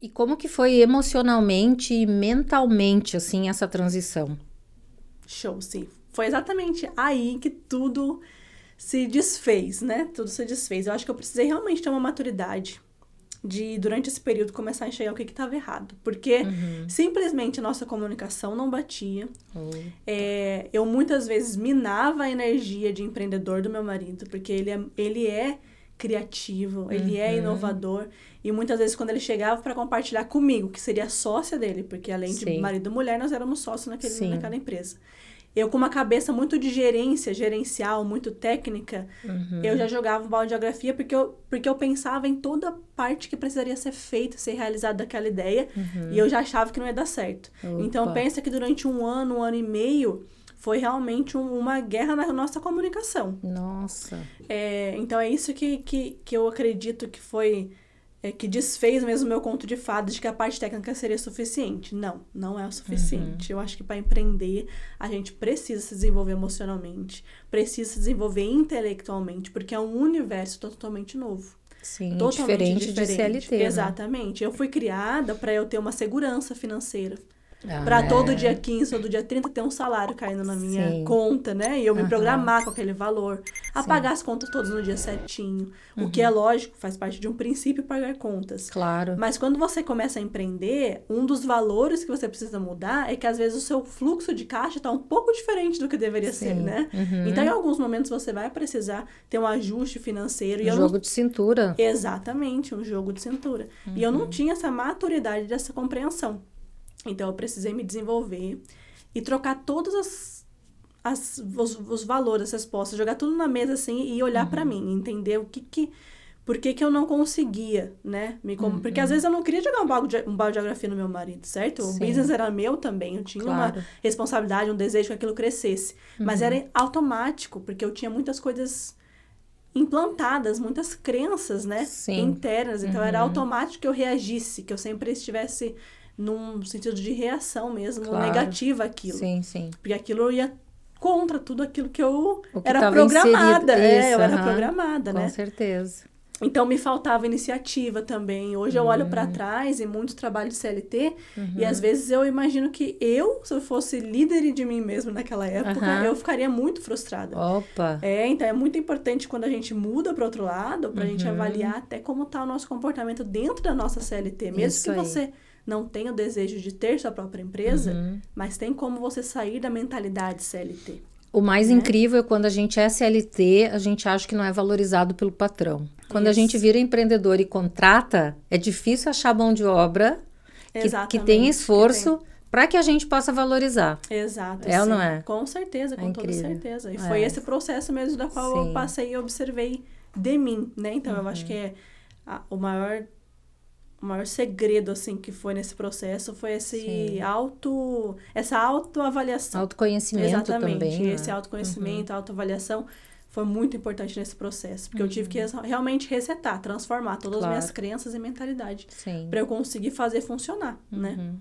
E como que foi emocionalmente e mentalmente, assim, essa transição? Show, sim. Foi exatamente aí que tudo se desfez, né? Tudo se desfez. Eu acho que eu precisei realmente ter uma maturidade de, durante esse período, começar a enxergar o que estava errado. Porque Uhum. simplesmente a nossa comunicação não batia. Opa. Eu muitas vezes minava a energia de empreendedor do meu marido, porque ele é criativo, ele é Uhum. inovador. E muitas vezes, quando ele chegava para compartilhar comigo, que seria sócia dele, porque além de Sei. marido e mulher, nós éramos sócios naquela Sim. empresa. Eu, com uma cabeça muito de gerência, gerencial, muito técnica, eu já Uhum. jogava um balde de geografia porque eu pensava em toda parte que precisaria ser feita, ser realizada daquela ideia, e eu Uhum. já achava que não ia dar certo. Então, Opa. pensa que durante um ano e meio, foi realmente uma guerra na nossa comunicação. Nossa. Então, é isso que eu acredito que foi que desfez mesmo o meu conto de fadas de que a parte técnica seria suficiente. Não, não é o Uhum. suficiente. Eu acho que para empreender, a gente precisa se desenvolver emocionalmente, precisa se desenvolver intelectualmente, porque é um universo totalmente novo. Sim, Totalmente diferente de diferente. CLT, né? Exatamente. Eu fui criada para eu ter uma segurança financeira. Ah, Para todo dia é. 15 ou do dia 30 ter um salário caindo na minha Sim. conta, né? E eu me Aham. programar com aquele valor. A Sim. pagar as contas todas no dia certinho. O que é Uhum. lógico, faz parte de um princípio pagar contas. Claro. Mas quando você começa a empreender, um dos valores que você precisa mudar é que às vezes o seu fluxo de caixa está um pouco diferente do que deveria ser, Sim. né? Então, em Uhum. alguns momentos você vai precisar ter um ajuste financeiro. E eu não Jogo de cintura. Exatamente, um jogo de cintura. E eu não tinha essa maturidade dessa compreensão. Então, eu precisei me desenvolver e trocar todos os valores, as respostas, jogar tudo na mesa assim e olhar pra mim, entender por que eu não conseguia, né? Porque às Uhum. vezes eu não queria jogar um balde de geografia no meu marido, certo? O business Sim. era meu também, eu tinha uma Claro. responsabilidade, um desejo que aquilo crescesse. Mas Uhum. era automático, porque eu tinha muitas coisas implantadas, muitas crenças, né, Sim. internas. Então era Uhum. automático que eu reagisse, que eu sempre estivesse num sentido de reação mesmo, Claro. negativa àquilo. Sim, sim. Porque aquilo ia contra tudo aquilo que eu O que era estava inserido. programada. Eu Isso, era aham. programada, Com né? certeza. Então me faltava iniciativa também. Hoje eu olho para Hum. trás em muito trabalho de CLT e às Uhum. vezes eu imagino que se eu fosse líder de mim mesmo naquela época, eu Aham. ficaria muito frustrada. Opa. Então é muito importante quando a gente muda para outro lado, para a gente Uhum. avaliar até como está o nosso comportamento dentro da nossa CLT. Mesmo Isso que aí. você não tenha o desejo de ter sua própria empresa, Uhum. mas tem como você sair da mentalidade CLT, O mais né? incrível é quando a gente é CLT, a gente acha que não é valorizado pelo patrão. Quando a gente Isso. vira empreendedor e contrata, é difícil achar mão de obra que tenha Exatamente. Que tem. esforço para que a gente possa valorizar. Exato, É ou não sim. é? Com certeza, É com toda incrível. certeza. E foi É, esse processo mesmo da qual eu sim. passei e observei de mim, né? Então eu acho que o maior segredo, assim, que foi nesse processo foi Sim. essa autoavaliação. Autoconhecimento Exatamente. também, Esse né? Uhum. autoconhecimento, a autoavaliação foi muito importante nesse processo. Porque eu tive que realmente resetar, transformar todas as minhas Claro. crenças e mentalidade Sim. para eu conseguir fazer funcionar, né?